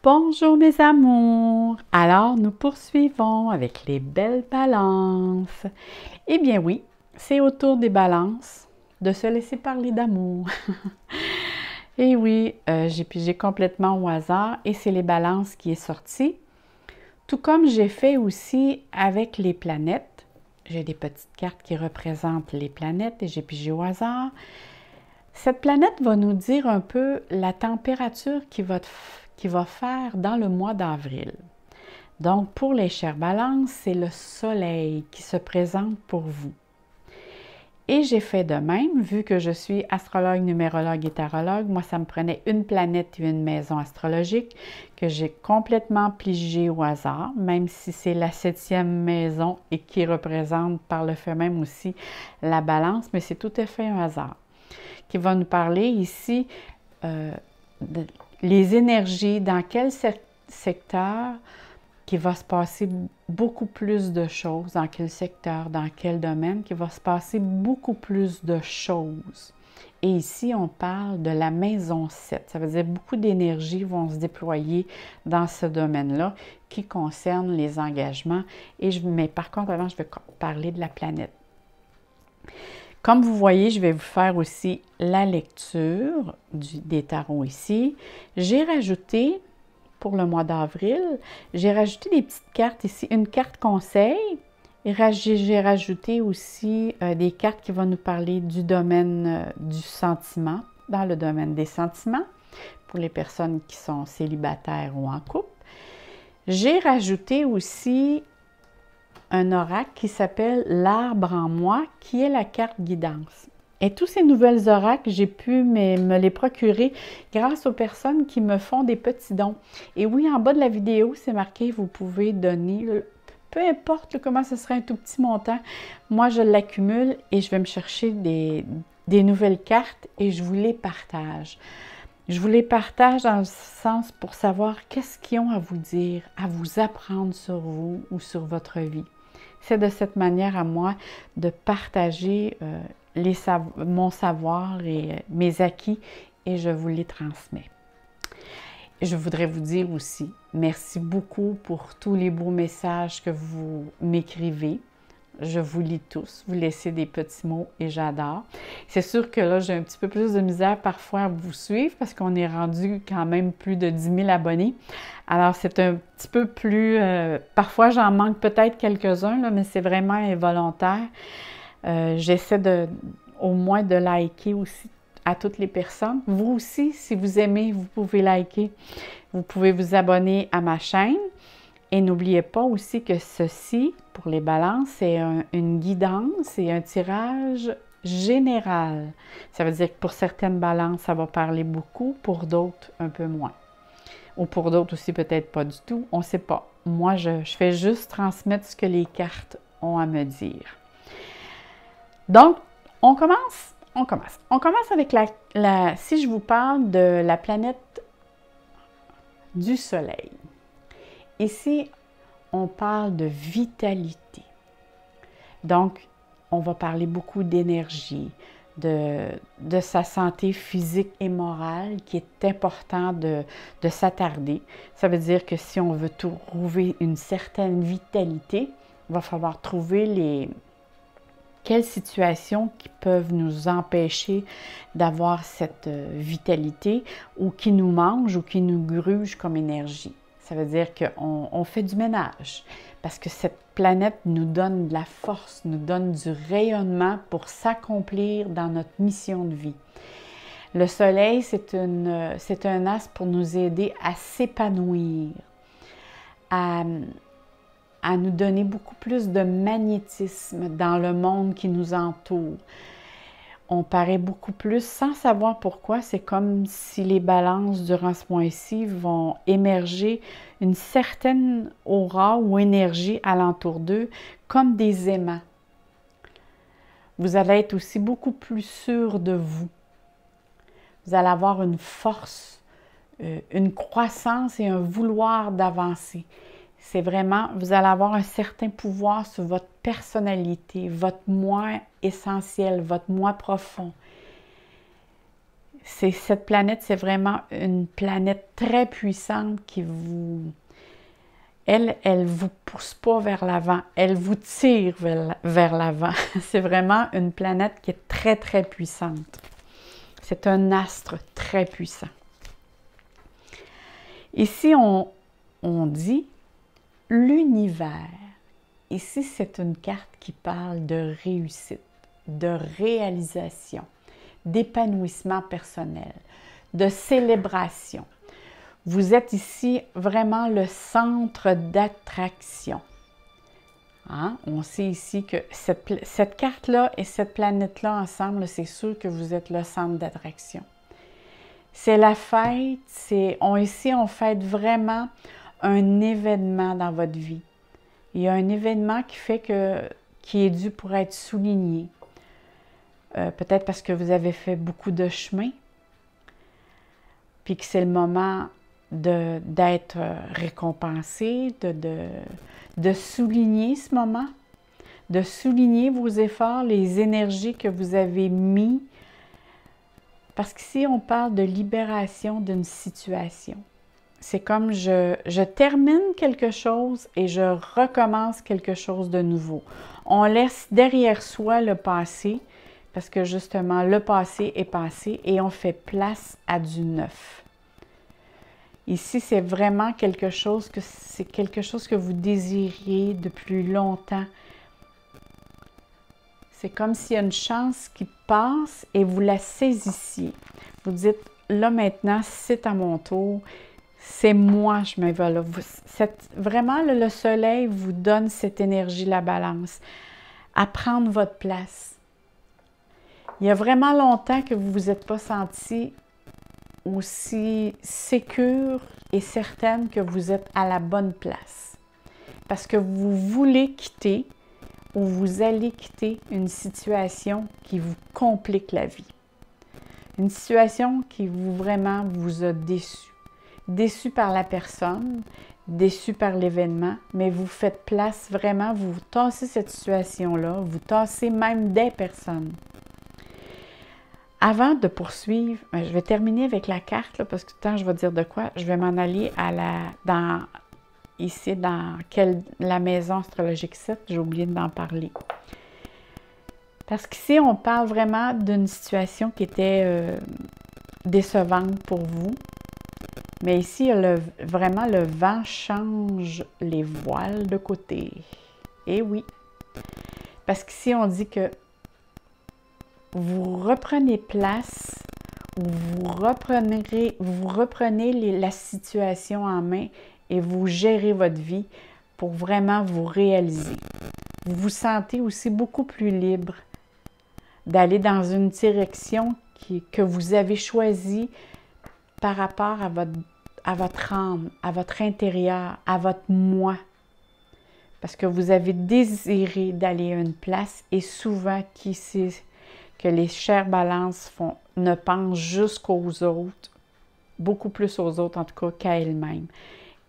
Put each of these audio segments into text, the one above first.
Bonjour mes amours! Alors, nous poursuivons avec les belles balances. Eh bien oui, c'est au tour des balances de se laisser parler d'amour. Et oui, j'ai pigé complètement au hasard et c'est les balances qui est sorti. Tout comme j'ai fait aussi avec les planètes. J'ai des petites cartes qui représentent les planètes et j'ai pigé au hasard. Cette planète va nous dire un peu la température qui va faire dans le mois d'avril. Donc, pour les chères balances, c'est le soleil qui se présente pour vous. Et j'ai fait de même, vu que je suis astrologue, numérologue et tarologue, moi ça me prenait une planète et une maison astrologique que j'ai complètement pigé au hasard, même si c'est la 7e maison et qui représente par le fait même aussi la balance, mais c'est tout à fait un hasard. Qui va nous parler ici les énergies, dans quel secteur qui va se passer beaucoup plus de choses, dans quel secteur, dans quel domaine, qui va se passer beaucoup plus de choses. Et ici, on parle de la maison 7. Ça veut dire beaucoup d'énergie vont se déployer dans ce domaine-là qui concerne les engagements. Mais par contre, avant, je vais parler de la planète. Comme vous voyez, je vais vous faire aussi la lecture des tarots ici. J'ai rajouté, pour le mois d'avril, j'ai rajouté des petites cartes ici. Une carte conseil. J'ai rajouté aussi des cartes qui vont nous parler du domaine du sentiment, dans le domaine des sentiments, pour les personnes qui sont célibataires ou en couple. J'ai rajouté aussi un oracle qui s'appelle l'arbre en moi, qui est la carte guidance. Et tous ces nouvelles oracles, j'ai pu me les procurer grâce aux personnes qui me font des petits dons. Et oui, en bas de la vidéo, c'est marqué, vous pouvez donner, peu importe comment ce serait un tout petit montant. Moi, je l'accumule et je vais me chercher des nouvelles cartes et je vous les partage. Je vous les partage dans le sens pour savoir qu'est-ce qu'ils ont à vous dire, à vous apprendre sur vous ou sur votre vie. C'est de cette manière à moi de partager mon savoir et mes acquis et je vous les transmets. Je voudrais vous dire aussi merci beaucoup pour tous les beaux messages que vous m'écrivez. Je vous lis tous, vous laissez des petits mots et j'adore. C'est sûr que là, j'ai un petit peu plus de misère parfois à vous suivre parce qu'on est rendu quand même plus de 10 000 abonnés. Alors, c'est un petit peu plus... parfois, j'en manque peut-être quelques-uns, mais c'est vraiment involontaire. J'essaie au moins de liker aussi à toutes les personnes. Vous aussi, si vous aimez, vous pouvez liker. Vous pouvez vous abonner à ma chaîne. Et n'oubliez pas aussi que ceci, pour les balances, c'est une guidance et un tirage général. Ça veut dire que pour certaines balances, ça va parler beaucoup, pour d'autres, un peu moins. Ou pour d'autres aussi, peut-être pas du tout. On ne sait pas. Moi, je fais juste transmettre ce que les cartes ont à me dire. Donc, on commence? On commence. On commence avec si je vous parle de la planète du Soleil. Ici, on parle de vitalité. Donc, on va parler beaucoup d'énergie, de sa santé physique et morale qui est important de s'attarder. Ça veut dire que si on veut trouver une certaine vitalité, il va falloir trouver quelles situations qui peuvent nous empêcher d'avoir cette vitalité ou qui nous mangent ou qui nous grugent comme énergie. Ça veut dire qu'on fait du ménage parce que cette planète nous donne de la force, nous donne du rayonnement pour s'accomplir dans notre mission de vie. Le soleil, c'est un astre pour nous aider à s'épanouir, à nous donner beaucoup plus de magnétisme dans le monde qui nous entoure. On paraît beaucoup plus, sans savoir pourquoi, c'est comme si les balances durant ce mois-ci vont émerger une certaine aura ou énergie alentour d'eux, comme des aimants. Vous allez être aussi beaucoup plus sûr de vous. Vous allez avoir une force, une croissance et un vouloir d'avancer. C'est vraiment, vous allez avoir un certain pouvoir sur votre personnalité, votre moi essentiel, votre moi profond. Cette planète, c'est vraiment une planète très puissante qui elle vous pousse pas vers l'avant, elle vous tire vers l'avant. C'est vraiment une planète qui est très, très puissante. C'est un astre très puissant. Ici, on dit l'univers. Ici, c'est une carte qui parle de réussite, de réalisation, d'épanouissement personnel, de célébration. Vous êtes ici vraiment le centre d'attraction. Hein? On sait ici que cette carte-là et cette planète-là ensemble, c'est sûr que vous êtes le centre d'attraction. C'est la fête, ici on fête vraiment un événement dans votre vie. Il y a un événement qui est dû pour être souligné. Peut-être parce que vous avez fait beaucoup de chemin, puis que c'est le moment d'être récompensé, de souligner ce moment, de souligner vos efforts, les énergies que vous avez mis. Parce qu'ici, on parle de libération d'une situation. C'est comme je termine quelque chose et je recommence quelque chose de nouveau. On laisse derrière soi le passé, parce que justement, le passé est passé et on fait place à du neuf. Ici, c'est vraiment quelque chose que vous désiriez depuis longtemps. C'est comme s'il y a une chance qui passe et vous la saisissiez. Vous dites, là maintenant, c'est à mon tour. C'est moi, je me vais là. Vraiment, le soleil vous donne cette énergie, la balance, à prendre votre place. Il y a vraiment longtemps que vous ne vous êtes pas senti aussi sécure et certaine que vous êtes à la bonne place. Parce que vous voulez quitter ou vous allez quitter une situation qui vous complique la vie. Une situation qui vraiment vous a déçu. Déçu par la personne, déçu par l'événement, mais vous faites place vraiment, vous tassez cette situation-là, vous tassez même des personnes. Avant de poursuivre, je vais terminer avec la carte, là, parce que tout le temps, je vais dire de quoi. Je vais m'en aller ici, dans la maison astrologique 7, j'ai oublié d'en parler. Parce qu'ici, on parle vraiment d'une situation qui était décevante pour vous. Mais ici, vraiment, le vent change les voiles de côté. Et oui, parce qu'ici, on dit que vous reprenez place, vous reprenez la situation en main et vous gérez votre vie pour vraiment vous réaliser. Vous vous sentez aussi beaucoup plus libre d'aller dans une direction que vous avez choisie par rapport à votre âme, à votre intérieur, à votre moi. Parce que vous avez désiré d'aller à une place et souvent, qui sait que les chères balances ne pensent jusqu'aux autres, beaucoup plus aux autres en tout cas qu'à elles-mêmes.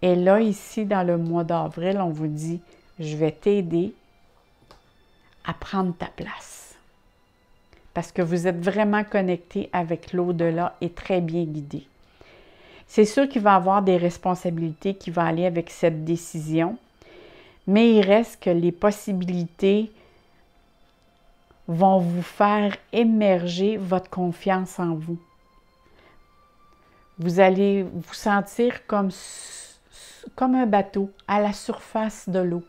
Et là, ici, dans le mois d'avril, on vous dit, je vais t'aider à prendre ta place. Parce que vous êtes vraiment connecté avec l'au-delà et très bien guidé. C'est sûr qu'il va y avoir des responsabilités qui vont aller avec cette décision, mais il reste que les possibilités vont vous faire émerger votre confiance en vous. Vous allez vous sentir comme un bateau à la surface de l'eau.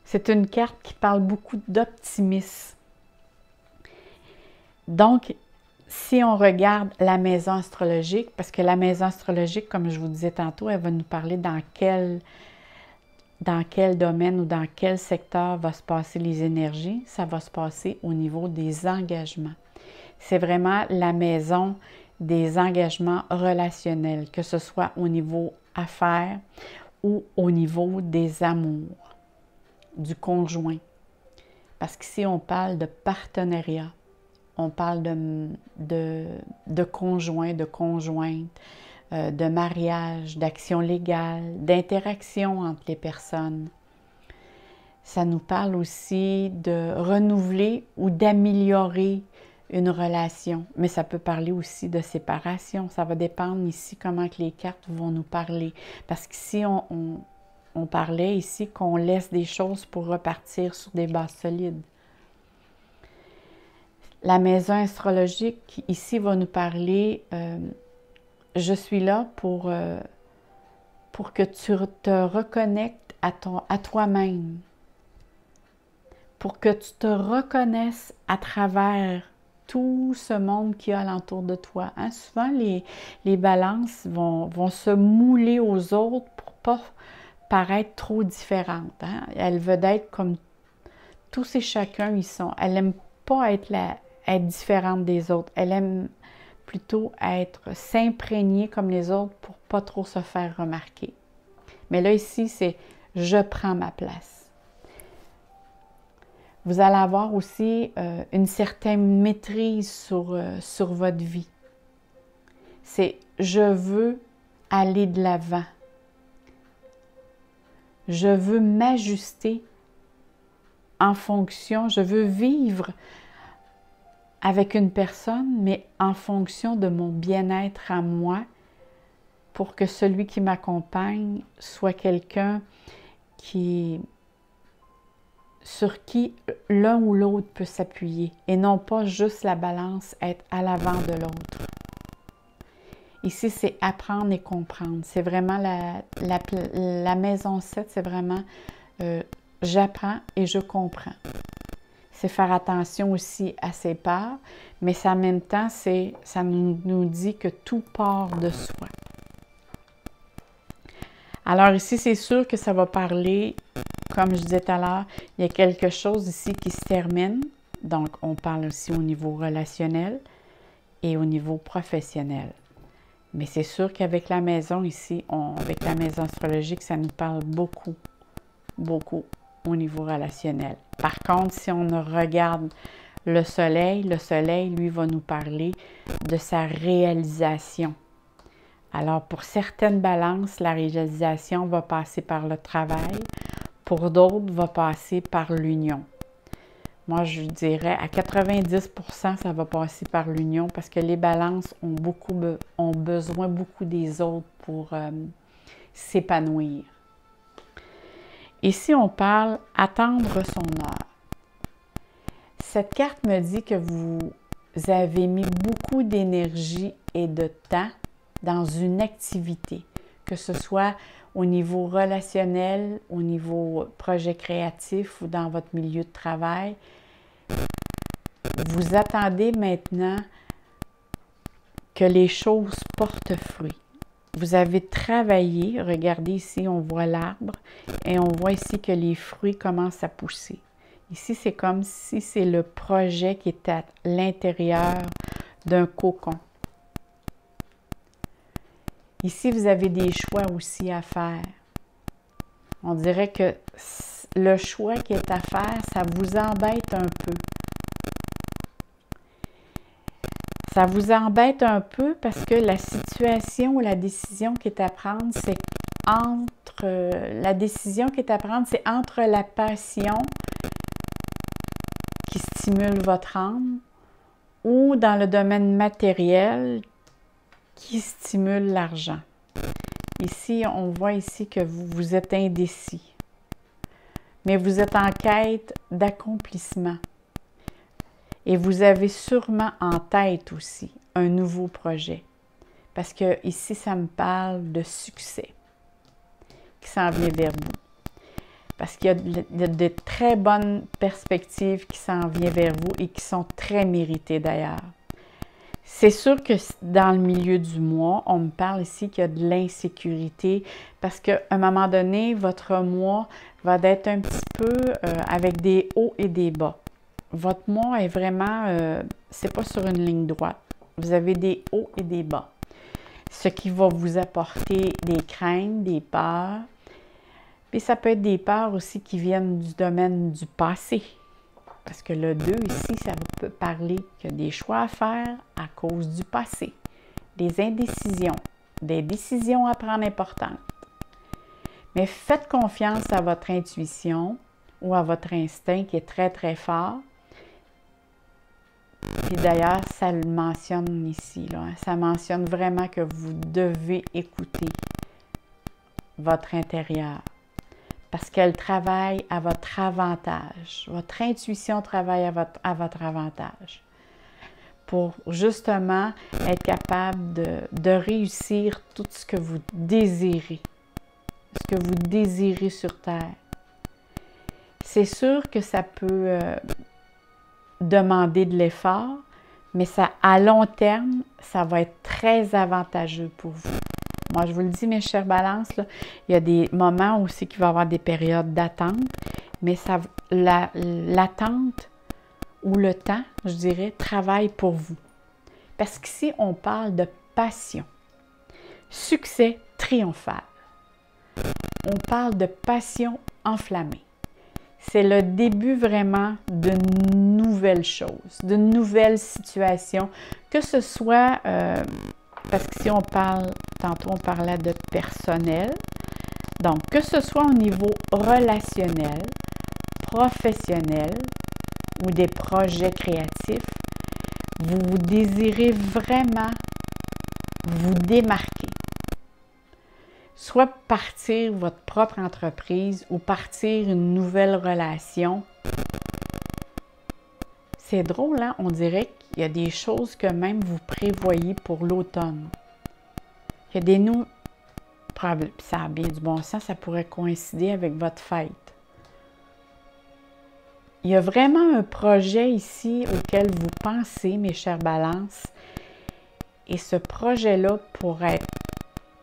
C'est une carte qui parle beaucoup d'optimisme. Donc, si on regarde la maison astrologique, parce que la maison astrologique, comme je vous disais tantôt, elle va nous parler dans quel domaine ou dans quel secteur va se passer les énergies. Ça va se passer au niveau des engagements. C'est vraiment la maison des engagements relationnels, que ce soit au niveau affaires ou au niveau des amours, du conjoint. Parce qu'ici, on parle de partenariat. On parle de conjoint, de conjointe, de mariage, d'action légale, d'interaction entre les personnes. Ça nous parle aussi de renouveler ou d'améliorer une relation, mais ça peut parler aussi de séparation. Ça va dépendre ici comment que les cartes vont nous parler. Parce qu'ici, on parlait ici qu'on laisse des choses pour repartir sur des bases solides. La maison astrologique, ici, va nous parler, je suis là pour que tu te reconnectes à toi-même, pour que tu te reconnaisses à travers tout ce monde qui est alentour de toi. Hein? Souvent, les balances vont se mouler aux autres pour ne pas paraître trop différentes. Hein? Elle veut être comme tous et chacun ils sont. Elle n'aime pas être différente des autres. Elle aime plutôt s'imprégner comme les autres pour ne pas trop se faire remarquer. Mais là, ici, c'est « je prends ma place ». Vous allez avoir aussi une certaine maîtrise sur votre vie. C'est « je veux aller de l'avant ». Je veux m'ajuster en fonction, je veux vivre avec une personne, mais en fonction de mon bien-être à moi, pour que celui qui m'accompagne soit quelqu'un sur qui l'un ou l'autre peut s'appuyer, et non pas juste la balance, être à l'avant de l'autre. Ici, c'est apprendre et comprendre. C'est vraiment la maison 7, c'est vraiment j'apprends et je comprends. C'est faire attention aussi à ses parts, mais en même temps, ça nous dit que tout part de soi. Alors ici, c'est sûr que ça va parler, comme je disais tout à l'heure, il y a quelque chose ici qui se termine. Donc, on parle aussi au niveau relationnel et au niveau professionnel. Mais c'est sûr qu'avec la maison ici, avec la maison astrologique, ça nous parle beaucoup, beaucoup au niveau relationnel. Par contre, si on regarde le soleil, lui, va nous parler de sa réalisation. Alors, pour certaines balances, la réalisation va passer par le travail. Pour d'autres, va passer par l'union. Moi, je dirais à 90%, ça va passer par l'union parce que les balances ont besoin beaucoup des autres pour s'épanouir. Ici, on parle « attendre son heure ». Cette carte me dit que vous avez mis beaucoup d'énergie et de temps dans une activité, que ce soit au niveau relationnel, au niveau projet créatif ou dans votre milieu de travail. Vous attendez maintenant que les choses portent fruit. Vous avez travaillé, regardez ici, on voit l'arbre et on voit ici que les fruits commencent à pousser. Ici, c'est comme si c'est le projet qui est à l'intérieur d'un cocon. Ici, vous avez des choix aussi à faire. On dirait que le choix qui est à faire, ça vous embête un peu. Ça vous embête un peu parce que la situation ou la décision qui est à prendre, c'est entre la passion qui stimule votre âme ou dans le domaine matériel qui stimule l'argent. Ici, on voit ici que vous êtes indécis, mais vous êtes en quête d'accomplissement. Et vous avez sûrement en tête aussi un nouveau projet. Parce que ici, ça me parle de succès qui s'en vient vers vous. Parce qu'il y a de très bonnes perspectives qui s'en viennent vers vous et qui sont très méritées d'ailleurs. C'est sûr que dans le milieu du mois, on me parle ici qu'il y a de l'insécurité parce qu'à un moment donné, votre mois va être un petit peu avec des hauts et des bas. Votre mois est vraiment, c'est pas sur une ligne droite. Vous avez des hauts et des bas. Ce qui va vous apporter des craintes, des peurs. Puis ça peut être des peurs aussi qui viennent du domaine du passé. Parce que le 2 ici, ça peut parler qu'il y a des choix à faire à cause du passé. Des indécisions, des décisions à prendre importantes. Mais faites confiance à votre intuition ou à votre instinct qui est très, très fort. Puis d'ailleurs, ça le mentionne ici, là, hein. Ça mentionne vraiment que vous devez écouter votre intérieur. Parce qu'elle travaille à votre avantage. Votre intuition travaille à votre avantage. Pour justement être capable de réussir tout ce que vous désirez. Ce que vous désirez sur Terre. C'est sûr que ça peut demander de l'effort, mais ça, à long terme, ça va être très avantageux pour vous. Moi, je vous le dis, mes chers balances, là, il y a des moments aussi qu'il va y avoir des périodes d'attente, mais l'attente ou le temps, je dirais, travaille pour vous. Parce qu'ici, on parle de passion. Succès triomphal. On parle de passion enflammée. C'est le début vraiment de nouvelles choses, de nouvelles situations, que ce soit, parce qu'ici on parle, tantôt on parlait de personnel, donc que ce soit au niveau relationnel, professionnel ou des projets créatifs, vous désirez vraiment vous démarquer. Soit partir votre propre entreprise ou partir une nouvelle relation. C'est drôle, hein? On dirait qu'il y a des choses que même vous prévoyez pour l'automne. Il y a des ça a bien du bon sens, ça pourrait coïncider avec votre fête. Il y a vraiment un projet ici auquel vous pensez, mes chères balances, et ce projet-là pourrait être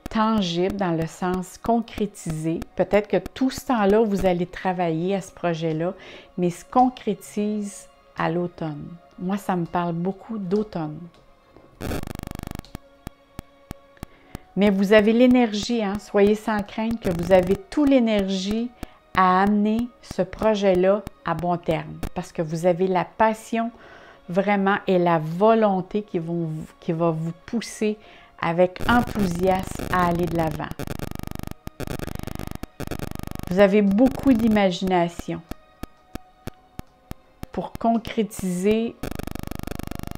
tangible dans le sens concrétisé. Peut-être que tout ce temps-là, vous allez travailler à ce projet-là, mais se concrétise à l'automne. Moi, ça me parle beaucoup d'automne. Mais vous avez l'énergie, hein? Soyez sans crainte que vous avez toute l'énergie à amener ce projet-là à bon terme. Parce que vous avez la passion vraiment et la volonté qui va vous pousser avec enthousiasme à aller de l'avant. Vous avez beaucoup d'imagination pour concrétiser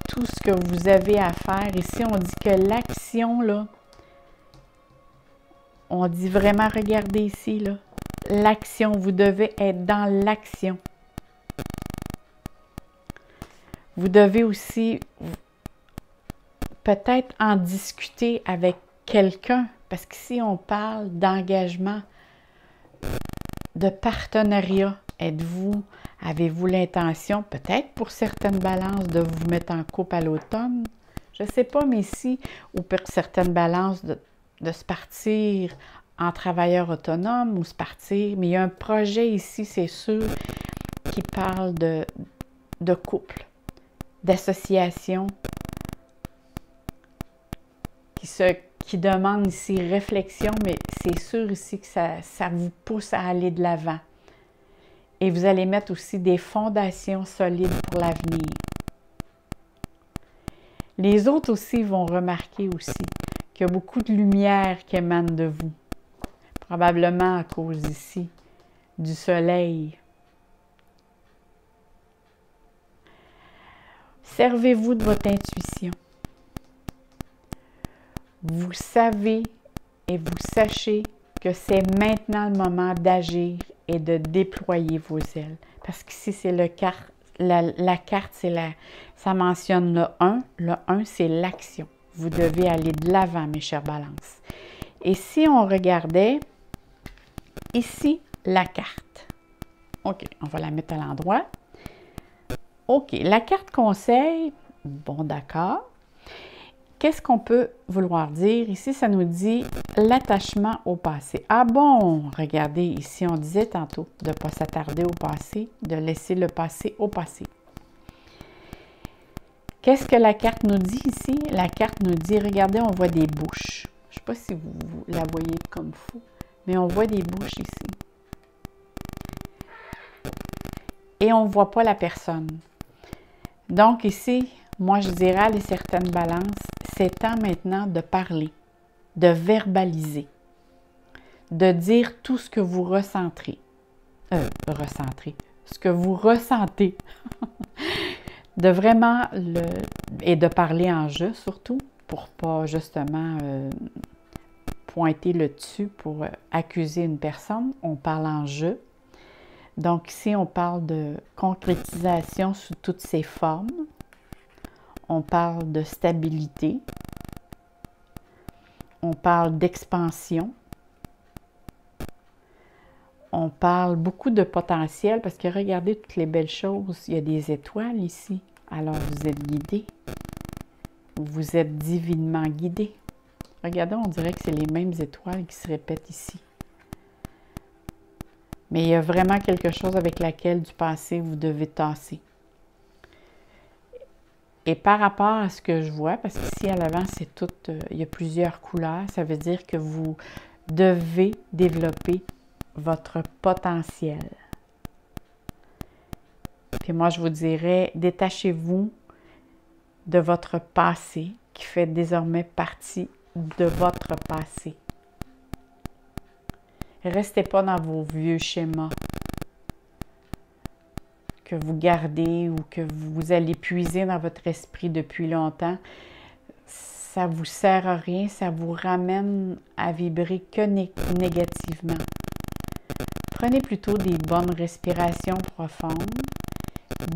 tout ce que vous avez à faire. Ici, on dit que l'action, là, on dit vraiment, regardez ici, là, l'action, vous devez être dans l'action. Vous devez aussi peut-être en discuter avec quelqu'un, parce qu'ici, on parle d'engagement, de partenariat. Avez-vous l'intention, peut-être pour certaines balances, de vous mettre en couple à l'automne? Je ne sais pas, mais ici, ou pour certaines balances, de se partir en travailleur autonome ou se partir. Mais il y a un projet ici, c'est sûr, qui parle de couple, d'association, qui demande ici réflexion, mais c'est sûr ici que ça vous pousse à aller de l'avant. Et vous allez mettre aussi des fondations solides pour l'avenir. Les autres aussi vont remarquer aussi qu'il y a beaucoup de lumière qui émane de vous. Probablement à cause ici du soleil. Servez-vous de votre intuition. Vous savez et vous sachez que c'est maintenant le moment d'agir et de déployer vos ailes. Parce qu'ici, c'est la carte, ça mentionne le 1. Le 1, c'est l'action. Vous devez aller de l'avant, mes chères balances. Et si on regardait ici la carte. OK, on va la mettre à l'endroit. OK, la carte conseil, bon d'accord. Qu'est-ce qu'on peut vouloir dire? Ici, ça nous dit l'attachement au passé. Ah bon, regardez, ici, on disait tantôt de ne pas s'attarder au passé, de laisser le passé au passé. Qu'est-ce que la carte nous dit ici? La carte nous dit, regardez, on voit des bouches. Je ne sais pas si vous la voyez comme fou, mais on voit des bouches ici. Et on ne voit pas la personne. Donc ici, moi je dirais à certaines balances, c'est temps maintenant de parler, de verbaliser, de dire tout ce que vous ressentez. Ce que vous ressentez. de vraiment et de parler en je surtout, pour pas justement pointer le dessus pour accuser une personne. On parle en je. Donc ici, on parle de concrétisation sous toutes ses formes. On parle de stabilité. On parle d'expansion. On parle beaucoup de potentiel parce que regardez toutes les belles choses. Il y a des étoiles ici. Alors vous êtes guidé. Vous êtes divinement guidé. Regardez, on dirait que c'est les mêmes étoiles qui se répètent ici. Mais il y a vraiment quelque chose avec laquelle du passé vous devez tasser. Et par rapport à ce que je vois, parce qu'ici à l'avant, c'est tout, il y a plusieurs couleurs, ça veut dire que vous devez développer votre potentiel. Puis moi, je vous dirais, détachez-vous de votre passé qui fait désormais partie de votre passé. Restez pas dans vos vieux schémas que vous gardez ou que vous allez puiser dans votre esprit depuis longtemps. Ça ne vous sert à rien, ça vous ramène à vibrer que négativement. Prenez plutôt des bonnes respirations profondes.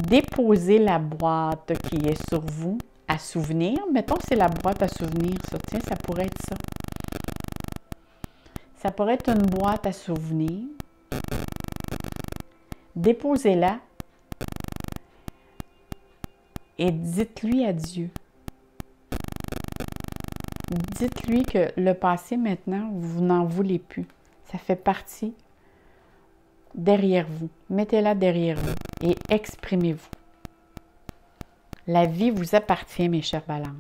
Déposez la boîte qui est sur vous à souvenirs. Mettons que c'est la boîte à souvenirs, ça. Tiens, ça pourrait être ça. Ça pourrait être une boîte à souvenirs. Déposez-la et dites-lui adieu. Dites-lui que le passé, maintenant, vous n'en voulez plus. Ça fait partie derrière vous. Mettez-la derrière vous et exprimez-vous. La vie vous appartient, mes chères balances.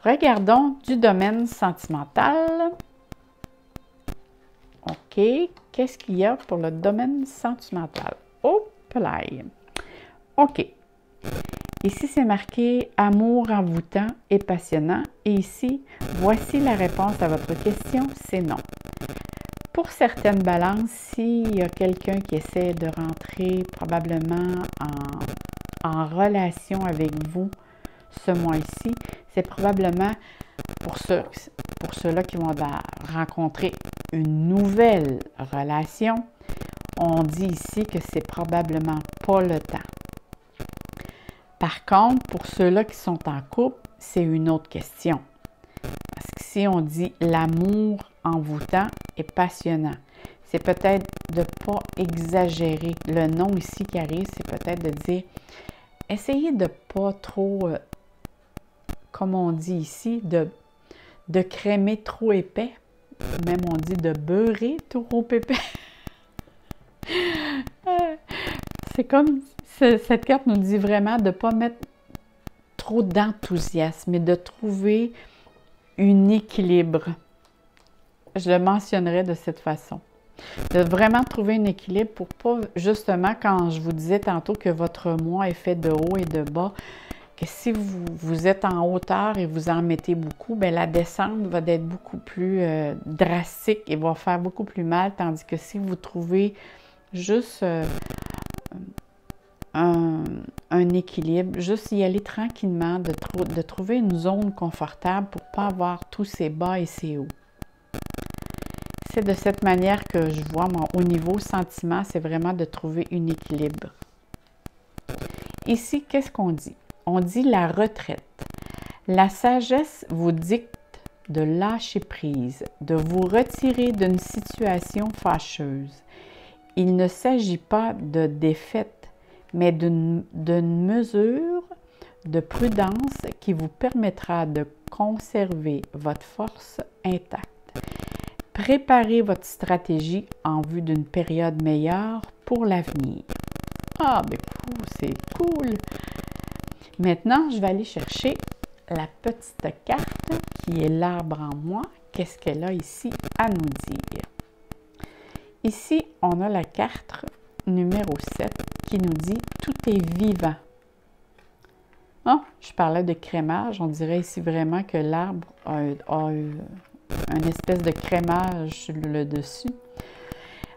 Regardons du domaine sentimental. OK. Qu'est-ce qu'il y a pour le domaine sentimental? Hop là! OK. Ici, c'est marqué « Amour envoûtant et passionnant ». Et ici, voici la réponse à votre question, c'est non. Pour certaines balances, s'il y a quelqu'un qui essaie de rentrer probablement en relation avec vous ce mois-ci, c'est probablement pour ceux-là qui vont rencontrer une nouvelle relation. On dit ici que c'est probablement pas le temps. Par contre, pour ceux-là qui sont en couple, c'est une autre question. Parce qu'ici, on dit l'amour envoûtant et passionnant. C'est peut-être de ne pas exagérer. Le nom ici qui arrive, c'est peut-être de dire, essayez de ne pas trop, comme on dit ici, de crémer trop épais. Même on dit de beurrer trop épais. C'est comme, cette carte nous dit vraiment de ne pas mettre trop d'enthousiasme, mais de trouver un équilibre. Je le mentionnerai de cette façon. De vraiment trouver un équilibre pour pas, justement, quand je vous disais tantôt que votre mois est fait de haut et de bas, que si vous êtes en hauteur et vous en mettez beaucoup, bien, la descente va être beaucoup plus drastique et va faire beaucoup plus mal, tandis que si vous trouvez juste un équilibre, juste y aller tranquillement, de trouver une zone confortable pour ne pas avoir tous ces bas et ces hauts. C'est de cette manière que je vois, au niveau sentiment, c'est vraiment de trouver un équilibre. Ici, qu'est-ce qu'on dit? On dit la retraite. La sagesse vous dicte de lâcher prise, de vous retirer d'une situation fâcheuse. Il ne s'agit pas de défaite, mais d'une mesure de prudence qui vous permettra de conserver votre force intacte. Préparez votre stratégie en vue d'une période meilleure pour l'avenir. Ah, ben c'est cool! Maintenant, je vais aller chercher la petite carte qui est l'arbre en moi. Qu'est-ce qu'elle a ici à nous dire? Ici, on a la carte numéro 7 qui nous dit « Tout est vivant ». Oh, je parlais de crémage. On dirait ici vraiment que l'arbre a une espèce de crémage sur le dessus.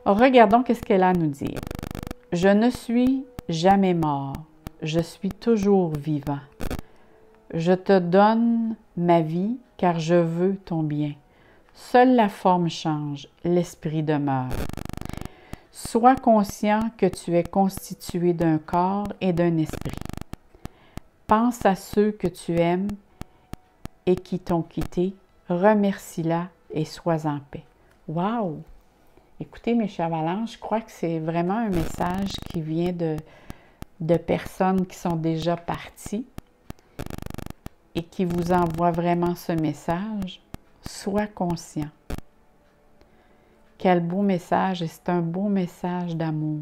Regardons qu'est-ce qu'elle a à nous dire. « Je ne suis jamais mort. je suis toujours vivant. Je te donne ma vie car je veux ton bien. Seule la forme change, l'esprit demeure. Sois conscient que tu es constitué d'un corps et d'un esprit. Pense à ceux que tu aimes et qui t'ont quitté, remercie-la et sois en paix. Wow! Écoutez, mes chers balances, je crois que c'est vraiment un message qui vient de personnes qui sont déjà parties et qui vous envoient vraiment ce message. Sois conscient. Quel beau message, et c'est un beau message d'amour.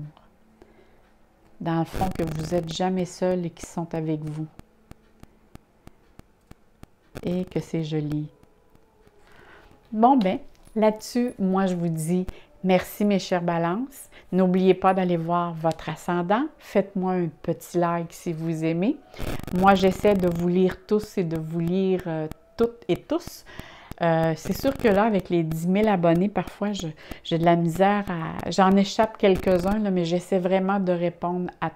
Dans le fond, que vous n'êtes jamais seul et qu'ils sont avec vous. Et que c'est joli. Bon ben, là-dessus, moi je vous dis merci mes chères balances. N'oubliez pas d'aller voir votre ascendant. Faites-moi un petit like si vous aimez. Moi, j'essaie de vous lire tous et de vous lire toutes et tous. C'est sûr que là, avec les 10 000 abonnés, parfois, j'ai de la misère à... J'en échappe quelques-uns, mais j'essaie vraiment de répondre à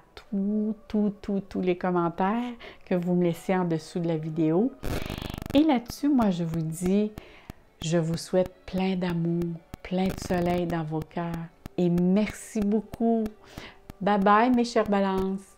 tous les commentaires que vous me laissez en dessous de la vidéo. Et là-dessus, moi, je vous dis, je vous souhaite plein d'amour, plein de soleil dans vos cœurs. Et merci beaucoup. Bye bye, mes chères balances.